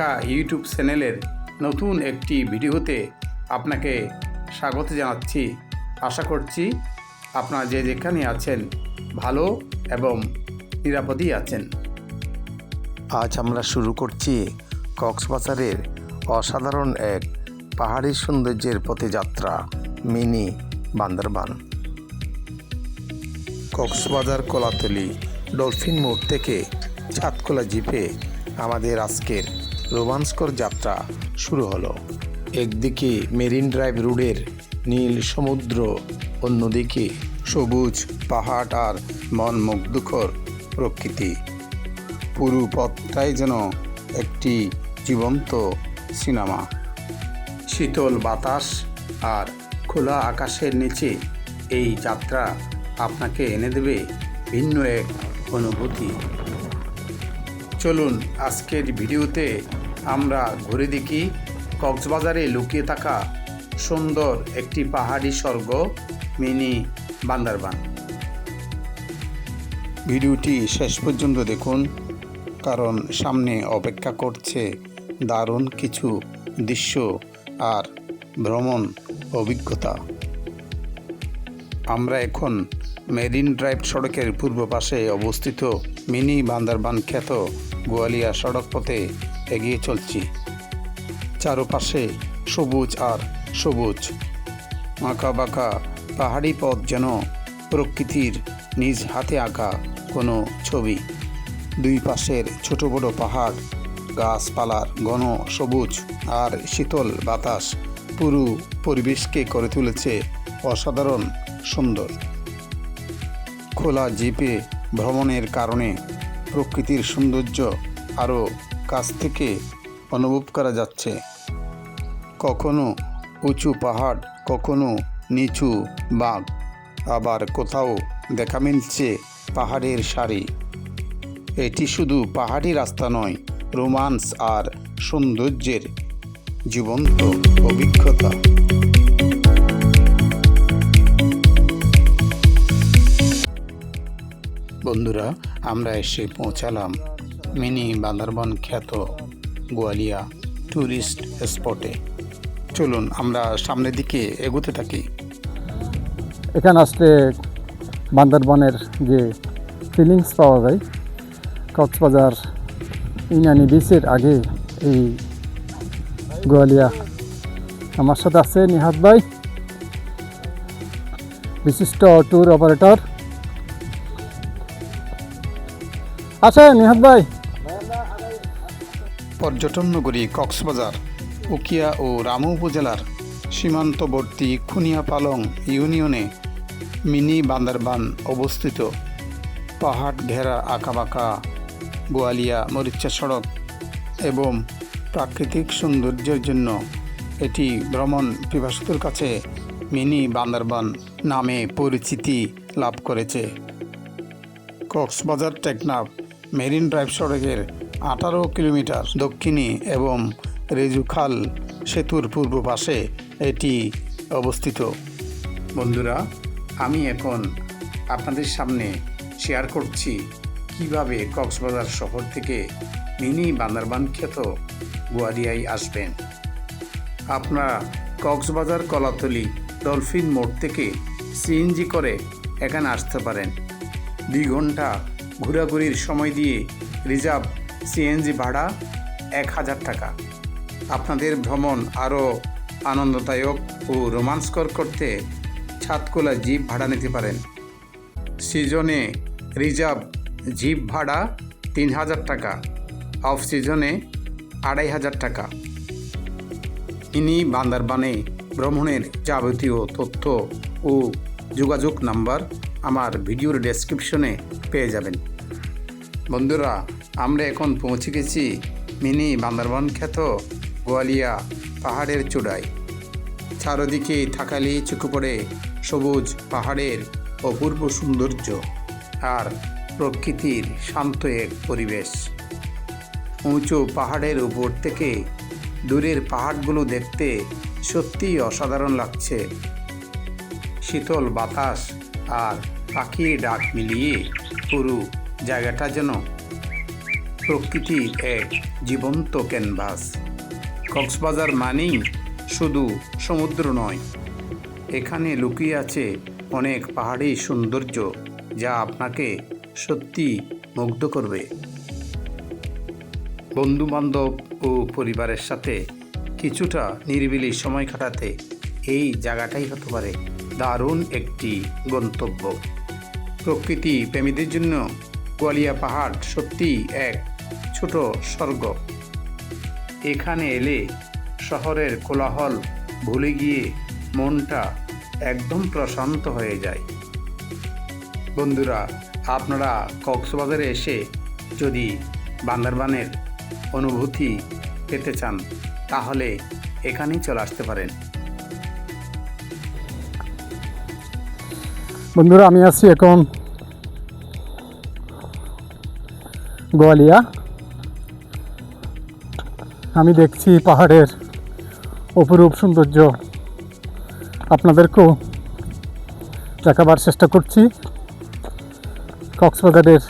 একা ইউটিউব চ্যানেলের নতুন একটি ভিডিওতে আপনাকে স্বাগত জানাচ্ছি। আশা করছি আপনারা যে যেখানে আছেন ভালো এবং নিরাপদেই আছেন। আজ আমরা শুরু করছি কক্সবাজারের অসাধারণ এক পাহাড়ি সৌন্দর্যের পথযাত্রা মিনি বান্দরবান। কক্সবাজার কলাতলি ডলফিন মোড় থেকে চাঁদখোলা জিপে আমাদের আজকের রোমাঞ্চকর যাত্রা শুরু হলো। একদিকে মেরিন ড্রাইভ রোডের নীল সমুদ্র, অন্যদিকে সবুজ পাহাড় আর মন মুগ্ধকর প্রকৃতি। পুরো পথটাই যেন একটি জীবন্ত সিনেমা। শীতল বাতাস আর খোলা আকাশের নিচে এই যাত্রা আপনাকে এনে দেবে ভিন্ন এক অনুভূতি। চলুন আজকের ভিডিওতে আমরা ঘুরে দেখি কক্সবাজারে লুকিয়ে থাকা সুন্দর একটি পাহাড়ি স্বর্গ মিনি বান্দরবান। ভিডিওটি শেষ পর্যন্ত দেখুন, কারণ সামনে অপেক্ষা করছে দারুণ কিছু দৃশ্য আর ভ্রমণ অভিজ্ঞতা। আমরা এখন মেরিন ড্রাইভ সড়কের পূর্ব পাশে অবস্থিত মিনি বান্দরবান খ্যাত গোয়ালিয়া সড়ক পথে এগিয়ে চলছি। চারপাশে সবুজ আর সবুজ, আঁকা বাঁকা পাহাড়ি পথ যেন প্রকৃতির নিজ হাতে আঁকা কোনো ছবি। দুই পাশের ছোট বড় পাহাড়, গাছপালার ঘন সবুজ আর শীতল বাতাস পুরো পরিবেশকে করে তুলেছে অসাধারণ সুন্দর। খোলা জিপে ভ্রমণের কারণে প্রকৃতির সৌন্দর্য আরও কাছ থেকে অনুভব করা যাচ্ছে। কখনো উঁচু পাহাড়, কখনো নিচু বাঁক, আবার কোথাও দেখা মিলছে পাহাড়ের সারি। এটি শুধু পাহাড়ি রাস্তা নয়, রোমান্স আর সৌন্দর্যের জীবন্ত অভিজ্ঞতা। বন্ধুরা, আমরা এসে পৌঁছালাম মিনি বান্দরবান খ্যাত গোয়ালিয়া ট্যুরিস্ট স্পটে। চলুন আমরা সামনের দিকে এগোতে থাকি। এখানে আসলে বান্দরবানের যে ফিলিংস পাওয়া যায়, কক্সবাজার ইনানি বিচের আগে এই গোয়ালিয়া। আমার সাথে আছে নিহাত ভাই, বিশিষ্ট ট্যুর অপারেটর। আচ্ছা নিহাত ভাই, পর্যটন নগরী কক্সবাজার উকিয়া ও রামু উপজেলার সীমান্তবর্তী খুনিয়াপালং ইউনিয়নে মিনি বান্দরবান অবস্থিত। পাহাড় ঘেরা আঁকাবাঁকা গোয়ালিয়া মরিচা সড়ক এবং প্রাকৃতিক সৌন্দর্যের জন্য এটি ভ্রমণ পিপাসুদের কাছে মিনি বান্দরবান নামে পরিচিতি লাভ করেছে। কক্সবাজার টেকনাফ মেরিন ড্রাইভ সড়কের 18 কিলোমিটার দক্ষিণে এবং রেজুখাল সেতুর পূর্ব পাশে এটি অবস্থিত। বন্ধুরা, আমি এখন আপনাদের সামনে শেয়ার করছি কিভাবে কক্সবাজার শহর থেকে মিনি বান্দরবান খ্যাত গোয়ালিয়ায় আসবেন। আপনারা কক্সবাজার কলাতলি ডলফিন মোড় থেকে সিএনজি করে এখানে আসতে পারেন। 2 ঘন্টা ঘোরাঘুরির সময় দিয়ে রিজার্ভ সিএনজি ভাড়া 1000 টাকা। আপনাদের ভ্রমণ আরও আনন্দদায়ক ও রোমাঞ্চকর করতে চাঁদখোলা জিপ ভাড়া নিতে পারেন। সিজনে রিজার্ভ জিপ ভাড়া 3000 টাকা, অফ সিজনে 2500 টাকা। মিনি বান্দরবানে ভ্রমণের যাবতীয় তথ্য ও যোগাযোগ নাম্বার আমার ভিডিওর ডেসক্রিপশনে পেয়ে যাবেন। বন্ধুরা, আমরা এখন পৌঁছে গেছি মিনি বান্দরবান খ্যাত গোয়ালিয়া পাহাড়ের চূড়ায়। চারদিকে থাকালি চোখে পড়ে সবুজ পাহাড়ের অপূর্ব সৌন্দর্য আর প্রকৃতির শান্ত এক পরিবেশ। উঁচু পাহাড়ের উপর থেকে দূরের পাহাড়গুলো দেখতে সত্যিই অসাধারণ লাগছে। শীতল বাতাস আর পাখির ডাক মিলিয়ে পুরো জায়গাটা যেন প্রকৃতির এক জীবন্ত ক্যানভাস। কক্সবাজার মানেই শুধু সমুদ্র নয়, এখানে লুকিয়ে আছে অনেক পাহাড়ি সৌন্দর্য যা আপনাকে সত্যি মুগ্ধ করবে। বন্ধুবান্ধব ও পরিবারের সাথে কিছুটা নিরিবিলি সময় কাটাতে এই জায়গাটাই হতে পারে দারুণ একটি গন্তব্য। প্রকৃতি প্রেমীদের জন্য গোয়ালিয়া পাহাড় সত্যিই এক ছোট স্বর্গ। এখানে এলে শহরের কোলাহল ভুলে গিয়ে মনটা একদম প্রশান্ত হয়ে যায়। বন্ধুরা, আপনারা কক্সবাজারে এসে যদি বান্দরবানের অনুভূতি পেতে চান তাহলে এখানেই চলে আসতে পারেন। বন্ধুরা, আমি আছি এখন গোয়ালিয়া। আমি দেখছি পাহাড়ের অপরূপ সৌন্দর্য, আপনাদেরকেও দেখাবার চেষ্টা করছি। কক্সবাজারের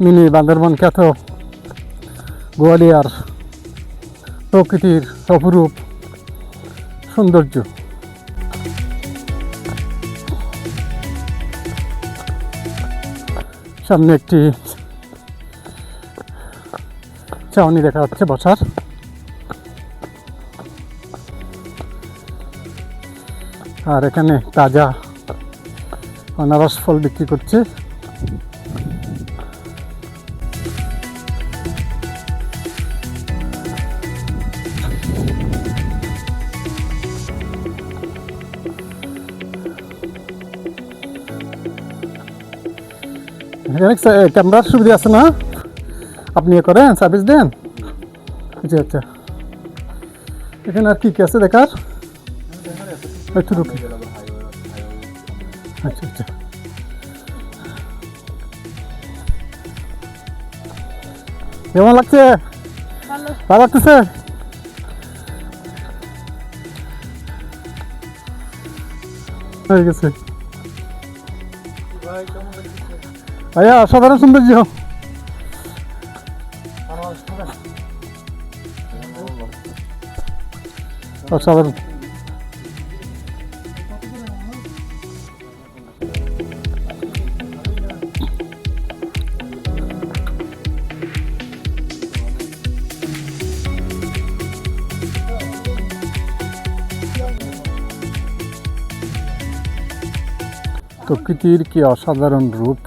মিনি বান্দরবান খ্যাত গোয়ালিয়ার প্রকৃতির অপরূপ সৌন্দর্য। সামনে একটি ছাউনি দেখা যাচ্ছে বসার। আর এখানে তাজা আনারস ফল বিক্রি করছে। এখানে ক্যামেরার সুবিধা আছে না? আপনি করেন, সার্ভিস দেন? আচ্ছা আচ্ছা, এখানে আর কি কি আছে দেখার? আচ্ছা আচ্ছা, কেমন লাগছে? ভালো লাগতেছে? হয়ে গেছে ভাইয়া, অসাধারণ সৌন্দর্য। অসাধারণ। প্রকৃতির কি অসাধারণ রূপ,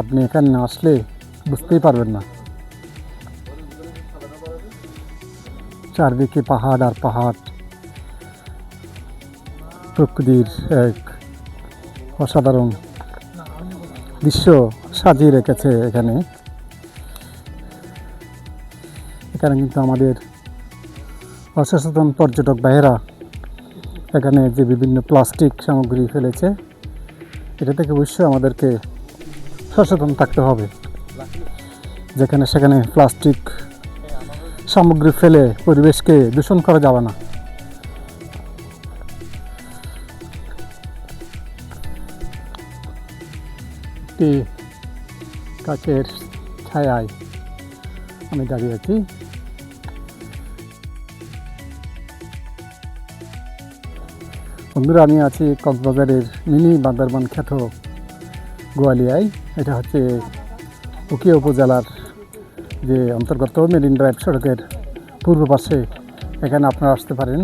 আপনি এখানে না আসলে বুঝতেই পারবেন না। চারদিকে পাহাড় আর পাহাড়, প্রকৃতির এক অসাধারণ দৃশ্য সাজিয়ে রেখেছে এখানে। এখানে কিন্তু আমাদের অসচেতন পর্যটক ভাইয়েরা এখানে যে বিভিন্ন প্লাস্টিক সামগ্রী ফেলেছে, এটা থেকে অবশ্যই আমাদেরকে সচেতন থাকতে হবে। যেখানে সেখানে প্লাস্টিক সামগ্রী ফেলে পরিবেশকে দূষণ করা যাবে না। একটি গাছের ছায়ায় আমি দাঁড়িয়ে আছি। বন্ধুরা, আমি আছি কক্সবাজারের মিনি বান্দরবান খ্যাত গোয়ালিয়ায়। এটা হচ্ছে উকিয়া উপজেলার যে অন্তর্গত মেরিন ড্রাইভ সড়কের পূর্ব পাশে। এখানে আপনারা আসতে পারেন।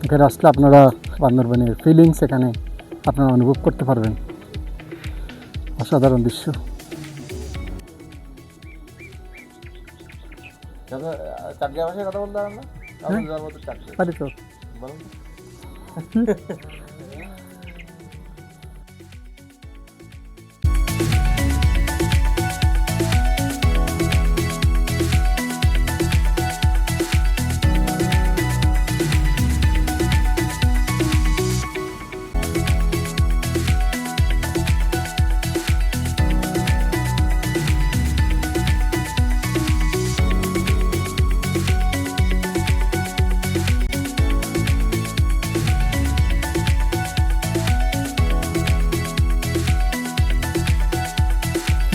এখানে আসলে আপনারা বান্দরবানের ফিলিংস এখানে আপনারা অনুভব করতে পারবেন। অসাধারণ দৃশ্য। চাকরি ভাষায় কথা বলতে পারেন না? পারি তো।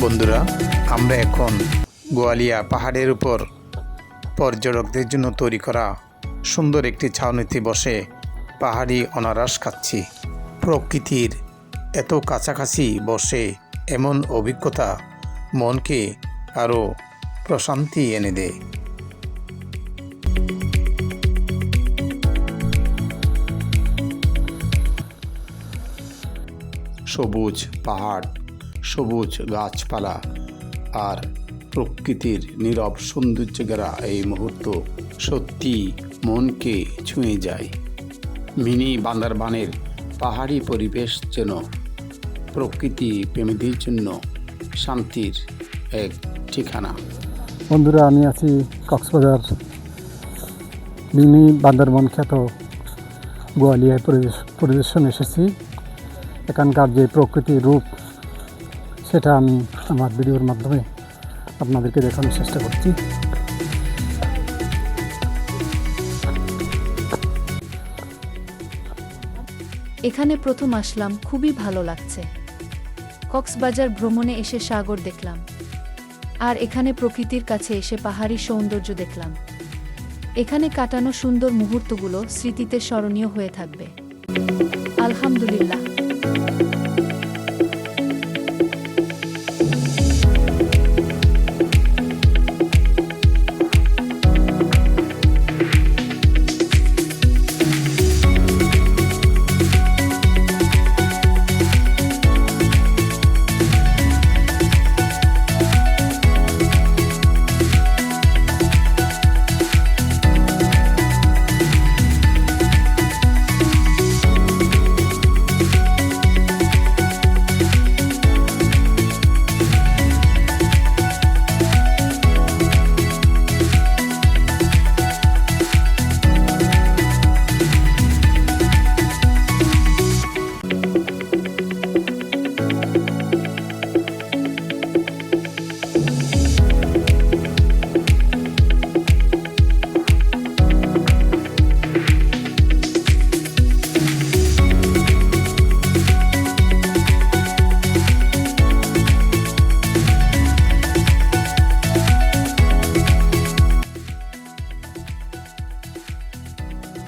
বন্ধুরা, আমরা এখন গোয়ালিয়া পাহাড়ের উপর পর্যটকদের জন্য তৈরি করা সুন্দর একটি ছাউনিতে বসে পাহাড়ি অনারস খাচ্ছি। প্রকৃতির এত কাছাকাছি বসে এমন অভিজ্ঞতা মনকে আরও প্রশান্তি এনে দেয়। সবুজ পাহাড়, সবুজ গাছপালা আর প্রকৃতির নীরব সৌন্দর্য ঘেরা এই মুহূর্ত সত্যি মনকে ছুঁয়ে যায়। মিনি বান্দরবানের পাহাড়ি পরিবেশ যেন প্রকৃতি প্রেমীদের জন্য শান্তির এক ঠিকানা। বন্ধুরা, আমি আছি কক্সবাজার মিনি বান্দরবন খ্যাত গোয়ালিয়ায় পরিদর্শনে এসেছি। এখানকার যে প্রকৃতির রূপ সেটা আমি আমার ভিডিওর মাধ্যমে আপনাদেরকে দেখানোর চেষ্টা করছি। এখানে প্রথম আসলাম, খুবই ভালো লাগছে। কক্সবাজার ভ্রমণে এসে সাগর দেখলাম, আর এখানে প্রকৃতির কাছে এসে পাহাড়ি সৌন্দর্য দেখলাম। এখানে কাটানো সুন্দর মুহূর্তগুলো স্মৃতিতে স্মরণীয় হয়ে থাকবে। আলহামদুলিল্লাহ।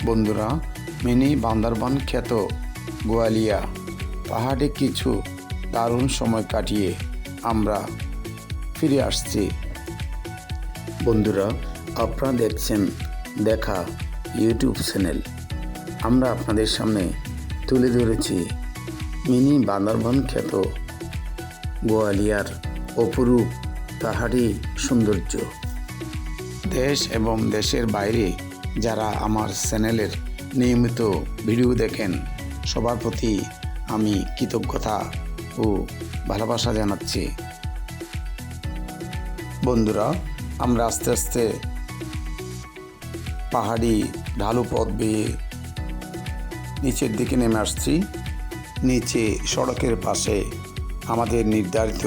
বন্ধুরা, মিনি বান্দরবান খ্যাত গোয়ালিয়া পাহাড়ে কিছু দারুণ সময় কাটিয়ে আমরা ফিরে আসছি। বন্ধুরা, আপনারা দেখছেন দেখা ইউটিউব চ্যানেল। আমরা আপনাদের সামনে তুলে ধরেছি মিনি বান্দরবান খ্যাত গোয়ালিয়ার অপরূপ পাহাড়ি সৌন্দর্য। দেশ এবং দেশের বাইরে যারা আমার চ্যানেলের নিয়মিত ভিডিও দেখেন, সবার প্রতি আমি কৃতজ্ঞতা ও ভালোবাসা জানাচ্ছি। বন্ধুরা, আমরা আস্তে আস্তে পাহাড়ি ঢালু পথ বেয়ে নিচের দিকে নেমে আসছি। নিচে সড়কের পাশে আমাদের নির্ধারিত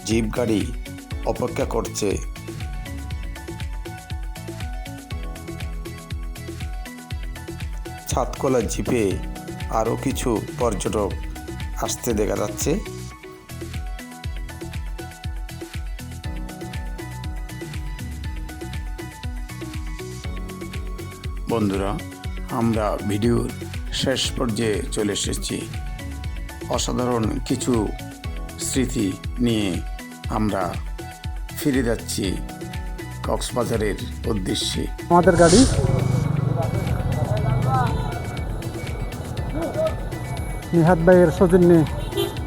জিপ গাড়ি অপেক্ষা করছে। ছাদকলা জিপে আরও কিছু পর্যটক আসতে দেখা যাচ্ছে। বন্ধুরা, আমরা ভিডিওর শেষ পর্যায়ে চলে এসেছি। অসাধারণ কিছু স্মৃতি নিয়ে আমরা ফিরে যাচ্ছি কক্সবাজারের উদ্দেশ্যে। আমাদের গাড়ি নিহাদ ভাইয়ের সৌজন্যে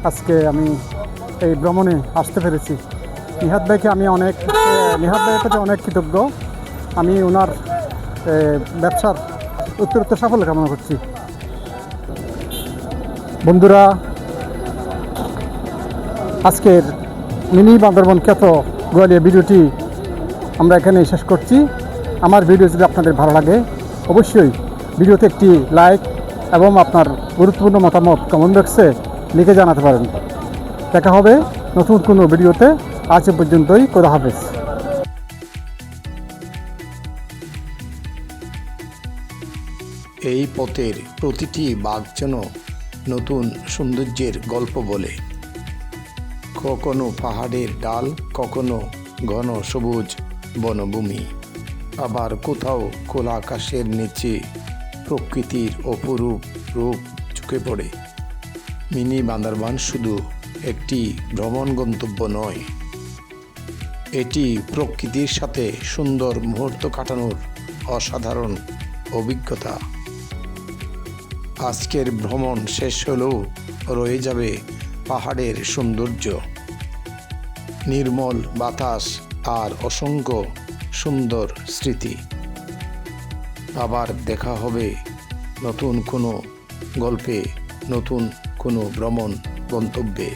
আজকে আমি এই ভ্রমণে আসতে পেরেছি। নিহাদ ভাইয়ের প্রতি অনেক কৃতজ্ঞ। আমি ওনার ব্যবসার উত্তরোত্তর সাফল্য কামনা করছি। বন্ধুরা, আজকের মিনি বান্দরবন খ্যাত গোয়ালিয়া ভিডিওটি আমরা এখানে শেষ করছি। আমার ভিডিও যদি আপনাদের ভালো লাগে, অবশ্যই ভিডিওতে একটি লাইক এবং আপনার গুরুত্বপূর্ণ মতামত কমেন্ট বক্সে লিখে জানাতে পারেন। দেখা হবে নতুন কোনো ভিডিওতে। আজ পর্যন্তই, খোদা হাফেজ। এই পথের প্রতিটি বাঁক যেন নতুন সৌন্দর্যের গল্প বলে। কখনো পাহাড়ের ডাল, কখনো ঘন সবুজ বনভূমি, আবার কোথাও খোলা আকাশের নিচে প্রকৃতির অপরূপ রূপ চোখে পড়ে। মিনি বান্দরবান শুধু একটি ভ্রমণ গন্তব্য নয়, এটি প্রকৃতির সাথে সুন্দর মুহূর্ত কাটানোর অসাধারণ অভিজ্ঞতা। আজকের ভ্রমণ শেষ হলেও রয়ে যাবে পাহাড়ের সৌন্দর্য, নির্মল বাতাস আর অসংখ্য সুন্দর স্মৃতি। আবার দেখা হবে নতুন কোনো গল্পে, নতুন কোনো ভ্রমণ গন্তব্যে।